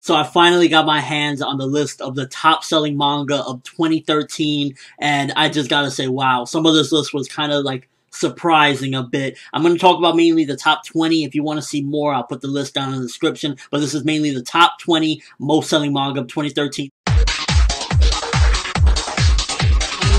So I finally got my hands on the list of the top selling manga of 2013, and I just gotta say, wow, some of this list was kind of like surprising a bit. I'm going to talk about mainly the top 20. If you want to see more, I'll put the list down in the description, but this is mainly the top 20 most selling manga of 2013.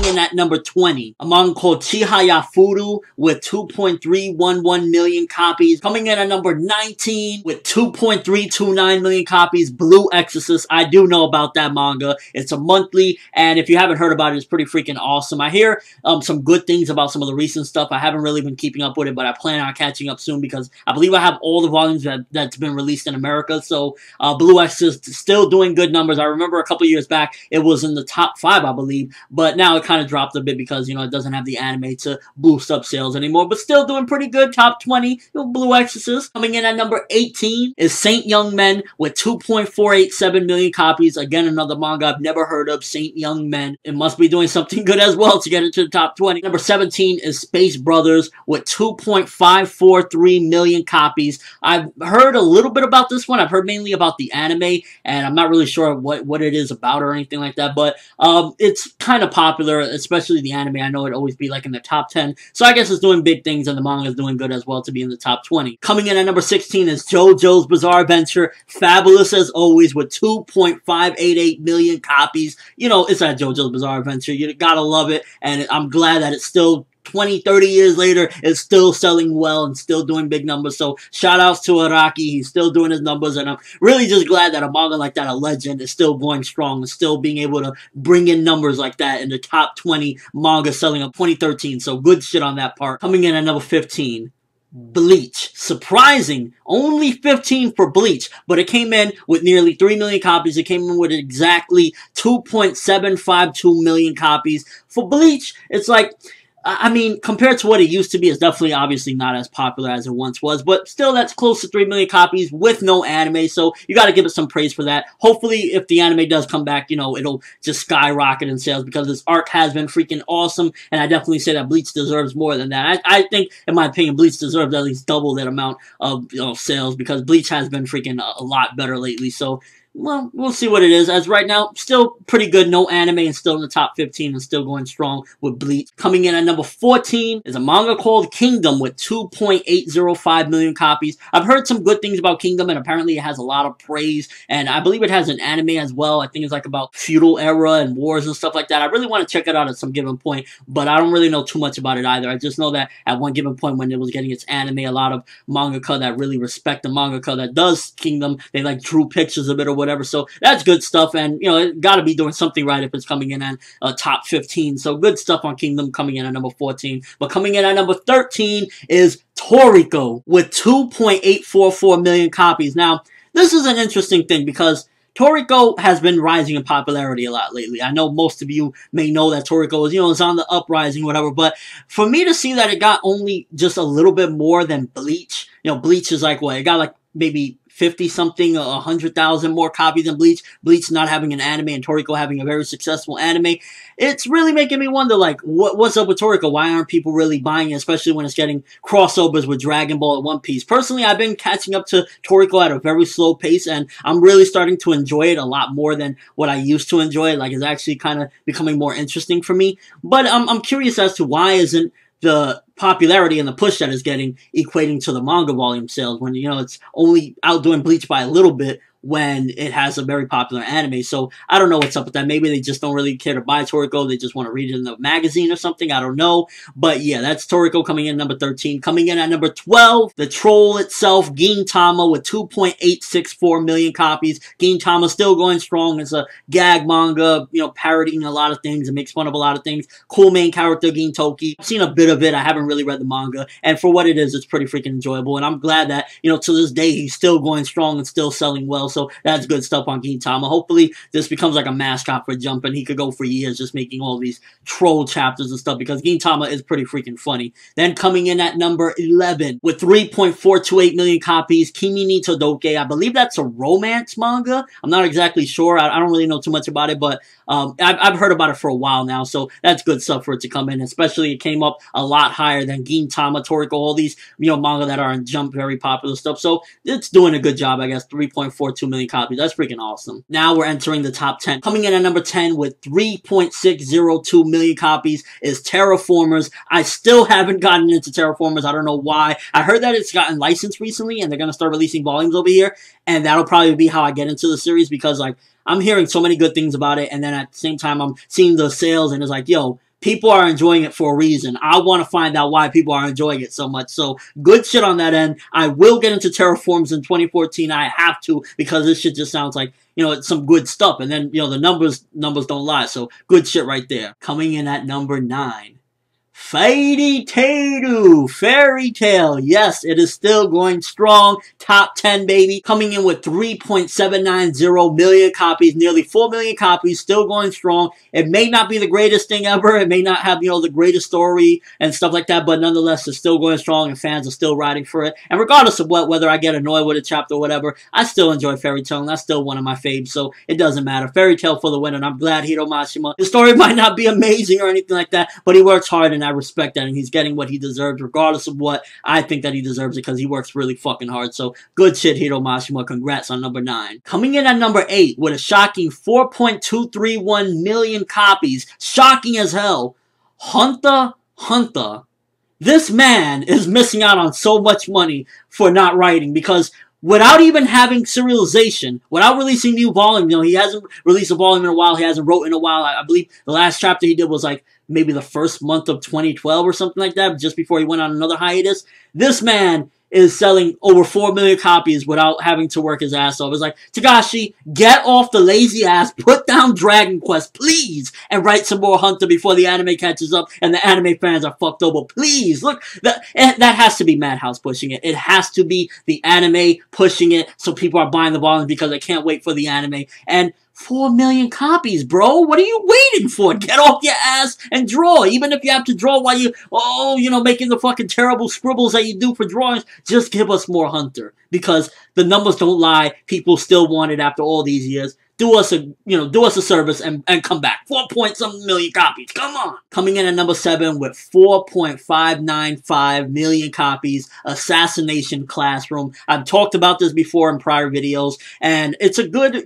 In at number 20, a manga called Chihaya Furu with 2.311 million copies. Coming in at number 19 with 2.329 million copies, Blue Exorcist. I do know about that manga. It's a monthly, and if you haven't heard about it, it's pretty freaking awesome. I hear some good things about some of the recent stuff. I haven't really been keeping up with it, but I plan on catching up soon because I believe I have all the volumes that's been released in America. So Blue Exorcist is still doing good numbers. I remember a couple years back, it was in the top 5, I believe, but now it kind of dropped a bit because, you know, it doesn't have the anime to boost up sales anymore, but still doing pretty good. Top 20, you know, Blue Exorcist. Coming in at number 18 is Saint Young Men with 2.487 million copies. Again, another manga I've never heard of, Saint Young Men. It must be doing something good as well to get into the top 20. Number 17 is Space Brothers with 2.543 million copies. I've heard a little bit about this one. I've heard mainly about the anime, and I'm not really sure what it is about or anything like that, but it's kind of popular, especially the anime. I know it'd always be like in the top 10, so I guess it's doing big things, and the manga is doing good as well to be in the top 20. Coming in at number 16 is JoJo's Bizarre Adventure, fabulous as always, with 2.588 million copies. You know, it's at JoJo's Bizarre Adventure. You gotta love it, and I'm glad that it's still 20, 30 years later, it's still selling well and still doing big numbers. So shout outs to Araki. He's still doing his numbers, and I'm really just glad that a manga like that, a legend, is still going strong and still being able to bring in numbers like that in the top 20 manga selling of 2013. So good shit on that part. Coming in at number 15. Bleach. Surprising. Only 15 for Bleach, but it came in with nearly 3 million copies. It came in with exactly 2.752 million copies. For Bleach, it's like, I mean, compared to what it used to be, it's definitely obviously not as popular as it once was, but still that's close to 3 million copies with no anime, so you gotta give it some praise for that. Hopefully, if the anime does come back, you know, it'll just skyrocket in sales because this arc has been freaking awesome, and I definitely say that Bleach deserves more than that. I think, in my opinion, Bleach deserves at least double that amount of, you know, sales because Bleach has been freaking a lot better lately, so well, we'll see what it is. As right now, still pretty good. No anime and still in the top 15 and still going strong with Bleach. Coming in at number 14 is a manga called Kingdom with 2.805 million copies. I've heard some good things about Kingdom, and apparently it has a lot of praise, and I believe it has an anime as well. I think it's like about feudal era and wars and stuff like that. I really want to check it out at some given point, but I don't really know too much about it either. I just know that at one given point when it was getting its anime, a lot of mangaka that really respect the mangaka that does Kingdom, they like drew pictures of it or whatever, so that's good stuff, and you know, it got to be doing something right if it's coming in at top 15, so good stuff on Kingdom coming in at number 14, but coming in at number 13 is Toriko with 2.844 million copies. Now, this is an interesting thing because Toriko has been rising in popularity a lot lately. I know most of you may know that Toriko is, you know, is on the uprising, whatever, but for me to see that it got only just a little bit more than Bleach, you know, Bleach is like, what, it got like maybe 50-something, 100,000 more copies than Bleach. Bleach not having an anime and Toriko having a very successful anime. It's really making me wonder, like, what's up with Toriko? Why aren't people really buying it, especially when it's getting crossovers with Dragon Ball and One Piece? Personally, I've been catching up to Toriko at a very slow pace, and I'm really starting to enjoy it a lot more than what I used to enjoy it. Like, it's actually kind of becoming more interesting for me. But I'm curious as to why isn't the popularity and the push that is getting equating to the manga volume sales when, you know, it's only outdoing Bleach by a little bit when it has a very popular anime. So I don't know what's up with that. Maybe they just don't really care to buy Toriko. They just want to read it in the magazine or something. I don't know. But yeah, that's Toriko coming in at number 13. Coming in at number 12, the troll itself, Gintama, with 2.864 million copies. Gintama still going strong. It's a gag manga, you know, parodying a lot of things. It makes fun of a lot of things. Cool main character, Gintoki. I've seen a bit of it. I haven't really read the manga. And for what it is, it's pretty freaking enjoyable. And I'm glad that, you know, to this day, he's still going strong and still selling well. So that's good stuff on Gintama. Hopefully, this becomes like a mascot for Jump, and he could go for years just making all these troll chapters and stuff, because Gintama is pretty freaking funny. Then coming in at number 11 with 3.428 million copies, Kimi ni Todoke. I believe that's a romance manga. I'm not exactly sure. I don't really know too much about it, but I've heard about it for a while now, so that's good stuff for it to come in, especially it came up a lot higher higher than Gintama, Toriko, all these, manga that are in Jump, very popular stuff. So it's doing a good job, I guess. 3.42 million copies. That's freaking awesome. Now we're entering the top 10. Coming in at number 10 with 3.602 million copies is Terraformers. I still haven't gotten into Terraformers. I don't know why. I heard that it's gotten licensed recently and they're going to start releasing volumes over here. And that'll probably be how I get into the series because, like, I'm hearing so many good things about it. And then at the same time, I'm seeing the sales and it's like, yo, people are enjoying it for a reason. I want to find out why people are enjoying it so much. So good shit on that end. I will get into Terraforms in 2014. I have to because this shit just sounds like, it's some good stuff. And then, the numbers don't lie. So good shit right there. Coming in at number 9. Fairy Tail. Yes, it is still going strong. Top 10, baby. Coming in with 3.790 million copies. Nearly 4 million copies. Still going strong. It may not be the greatest thing ever. It may not have, the greatest story and stuff like that. But nonetheless, it's still going strong and fans are still riding for it. And regardless of whether I get annoyed with a chapter or whatever, I still enjoy Fairy Tail. And that's still one of my faves. So it doesn't matter. Fairy Tail for the win. And I'm glad Hiro Mashima. His story might not be amazing or anything like that. But he works hard and I respect that, and he's getting what he deserves, regardless of what I think that he deserves it, because he works really fucking hard. So good shit, Hiro Mashima. Congrats on number 9. Coming in at number 8 with a shocking 4.231 million copies. Shocking as hell. Hunter x Hunter. This man is missing out on so much money for not writing, because without even having serialization, without releasing new volumes, he hasn't released a volume in a while, he hasn't wrote in a while. I believe the last chapter he did was like maybe the first month of 2012 or something like that, just before he went on another hiatus. This man is selling over 4 million copies without having to work his ass off. It's like, Tagashi, get off the lazy ass, put down Dragon Quest, please, and write some more Hunter before the anime catches up and the anime fans are fucked over. Please, look, that has to be Madhouse pushing it. It has to be the anime pushing it so people are buying the volumes because they can't wait for the anime. And 4 million copies, bro. What are you waiting for? Get off your ass and draw. Even if you have to draw while making the fucking terrible scribbles that you do for drawings, just give us more Hunter. Because the numbers don't lie. People still want it after all these years. Do us a service and come back. 4-point-something million copies. Come on. Coming in at number 7 with 4.595 million copies. Assassination Classroom. I've talked about this before in prior videos, and it's a good,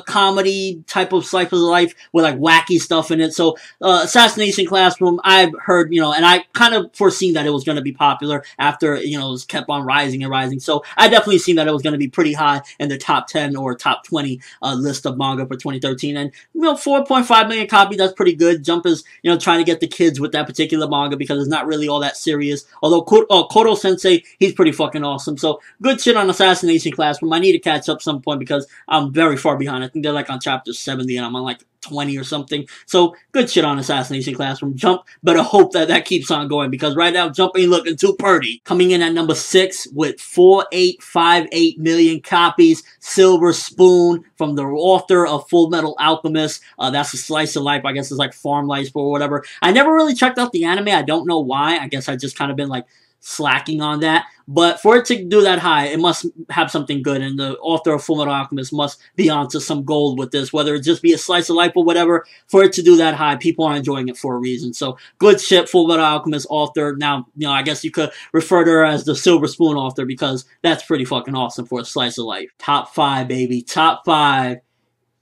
comedy type of slice of life with like wacky stuff in it. So, Assassination Classroom, I've heard, and I kind of foreseen that it was going to be popular after, it kept on rising and rising. So, I definitely seen that it was going to be pretty high in the top 10 or top 20 list of manga for 2013. And 4.5 million copies, that's pretty good. Jump is trying to get the kids with that particular manga because it's not really all that serious, although Koro Sensei, he's pretty fucking awesome. So good shit on Assassination Classroom. I need to catch up some point because I'm very far behind. I think they're like on chapter 70 and I'm on like 20 or something. So good shit on Assassination Classroom. Jump better hope that keeps on going, because right now Jump ain't looking too purty. Coming in at number 6 with 4.858 million copies, Silver Spoon, from the author of Full Metal Alchemist. That's a slice of life. I guess it's like Farm Life or whatever. I never really checked out the anime. I don't know why. I guess I just kind of been like slacking on that. But for it to do that high, it must have something good, and the author of Full Metal Alchemist must be onto some gold with this, whether it just be a slice of life or whatever. For it to do that high, people are enjoying it for a reason. So good shit, Full Metal Alchemist author. Now, I guess you could refer to her as the Silver Spoon author, because that's pretty fucking awesome for a slice of life. Top 5, baby. Top 5.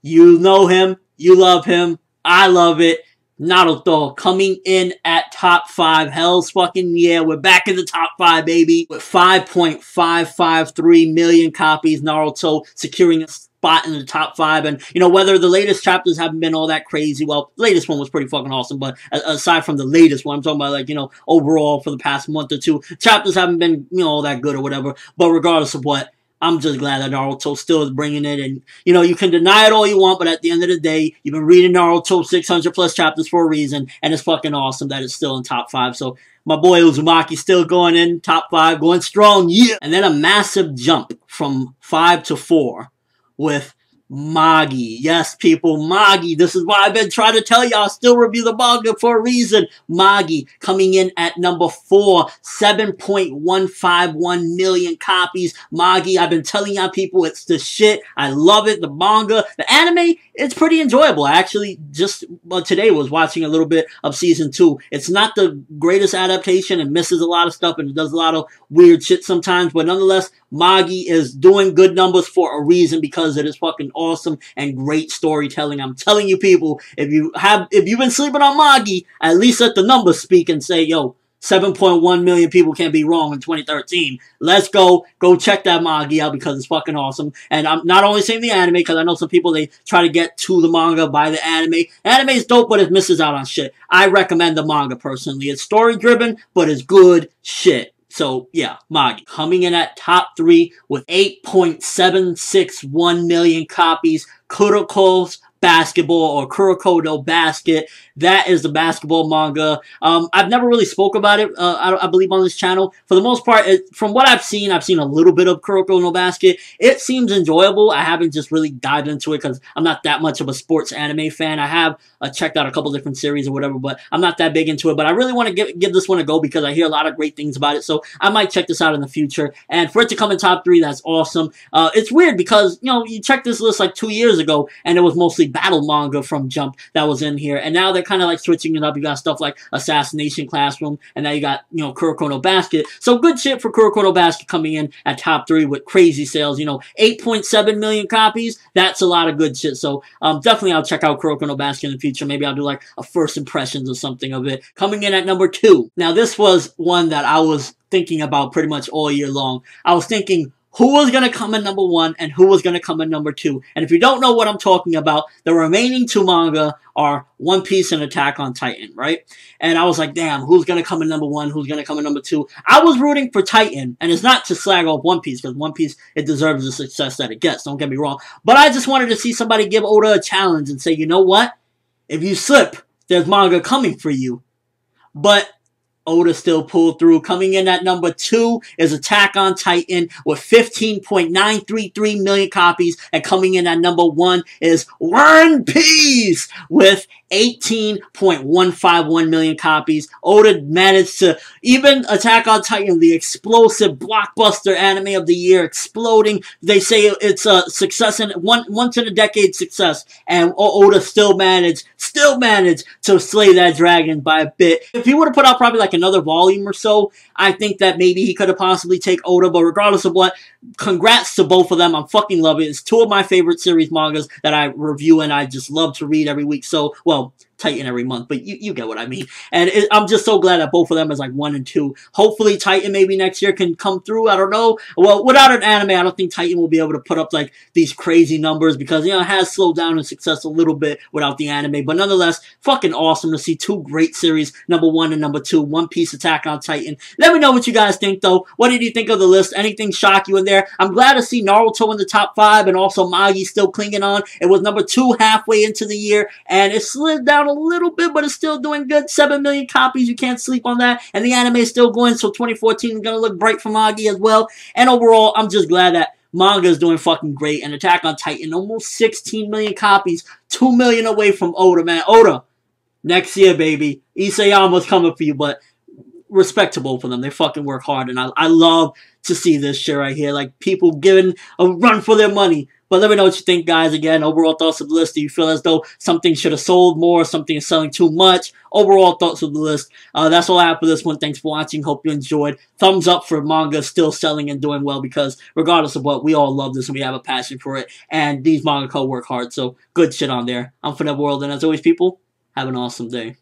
You know him. You love him. I love it. Naruto coming in at top 5. Hell's fucking yeah. We're back in the top 5, baby. With 5.553 million copies. Naruto securing a spot in the top 5. And, whether the latest chapters haven't been all that crazy. Well, the latest one was pretty fucking awesome. But aside from the latest one, I'm talking about, like, overall for the past month or two, chapters haven't been, all that good or whatever. But regardless of what, I'm just glad that Naruto still is bringing it. And, you can deny it all you want, but at the end of the day, you've been reading Naruto 600 plus chapters for a reason, and it's fucking awesome that it's still in top 5. So my boy Uzumaki still going in top 5, going strong, yeah. And then a massive jump from 5 to 4 with Magi. Yes, people, Magi. This is why I've been trying to tell y'all. Still review the manga for a reason. Magi coming in at number 4, 7.151 million copies. Magi, I've been telling y'all people, it's the shit. I love it. The manga, the anime, it's pretty enjoyable. I actually just today was watching a little bit of season 2. It's not the greatest adaptation and misses a lot of stuff and it does a lot of weird shit sometimes, but nonetheless, Magi is doing good numbers for a reason because it is fucking awesome and great storytelling. I'm telling you people, if you've been sleeping on Magi, at least let the numbers speak and say, yo, 7.1 million people can't be wrong in 2013. Let's go check that Magi out because it's fucking awesome. And I'm not only saying the anime because I know some people, they try to get to the manga by the anime. Anime is dope, but it misses out on shit. I recommend the manga personally. It's story driven, but it's good shit. So, yeah, Magi. Coming in at top 3 with 8.761 million copies. Kuroko's Basketball or Kuroko no Basket. That is the basketball manga. I've never really spoke about it, I believe, on this channel. For the most part, from what I've seen a little bit of Kuroko no Basket. It seems enjoyable. I haven't just really dived into it because I'm not that much of a sports anime fan. I have checked out a couple different series or whatever, but I'm not that big into it. But I really want to give this one a go because I hear a lot of great things about it. So I might check this out in the future. And for it to come in top 3, that's awesome. It's weird because, you know, you checked this list like 2 years ago and it was mostly battle manga from Jump that was in here. And now they're kind of like switching it up. You got stuff like Assassination Classroom, and now you got, you know, Kuroko no Basket. So good shit for Kuroko no Basket coming in at top 3 with crazy sales. You know, 8.7 million copies. That's a lot of good shit. So definitely I'll check out Kuroko no Basket in the future. Maybe I'll do like a first impressions or something of it. Coming in at number 2. Now this was one that I was thinking about pretty much all year long. I was thinking, who was going to come in number 1 and who was going to come in number 2. And if you don't know what I'm talking about, the remaining 2 manga are One Piece and Attack on Titan, right? And I was like, damn, who's going to come in number 1? Who's going to come in number 2? I was rooting for Titan, and it's not to slag off One Piece, because One Piece, it deserves the success that it gets, don't get me wrong. But I just wanted to see somebody give Oda a challenge and say, you know what? If you slip, there's manga coming for you. But Oda still pulled through. Coming in at number 2 is Attack on Titan with 15.933 million copies. And coming in at number 1 is One Piece with 18.151 million copies. Oda managed to, even Attack on Titan, the explosive blockbuster anime of the year, exploding. They say it's a success, and once in a decade success. And Oda still managed to slay that dragon by a bit. If he would have put out probably like another volume or so, I think that maybe he could have possibly taken Oda. But regardless of what, congrats to both of them. I'm fucking love it. It's 2 of my favorite series mangas that I review and I just love to read every week. So, well, Titan every month, but you get what I mean. And I'm just so glad that both of them is like 1 and 2. Hopefully Titan maybe next year can come through. I don't know. Well, without an anime, I don't think Titan will be able to put up like these crazy numbers because, you know, it has slowed down in success a little bit without the anime. But nonetheless, fucking awesome to see 2 great series, number 1 and number 2, One Piece, Attack on Titan. Let me know what you guys think though. What did you think of the list? Anything shock you in there? I'm glad to see Naruto in the top 5 and also Magi still clinging on. It was number 2 halfway into the year and it slid down a little bit, but it's still doing good. 7 million copies, you can't sleep on that. And the anime is still going, so 2014 is going to look bright for Magi as well. And overall, I'm just glad that manga is doing fucking great. And Attack on Titan, almost 16 million copies, 2 million away from Oda, man. Oda, next year, baby. Isayama's coming for you, but respect to both of them. They fucking work hard, and I love to see this shit right here. Like, people giving a run for their money. But let me know what you think, guys. Again, overall thoughts of the list. Do you feel as though something should have sold more? Something is selling too much? Overall thoughts of the list. That's all I have for this one. Thanks for watching. Hope you enjoyed. Thumbs up for manga still selling and doing well because regardless of what, we all love this and we have a passion for it. And these mangaka work hard. So good shit on there. I'm ForneverWorld. And as always, people, have an awesome day.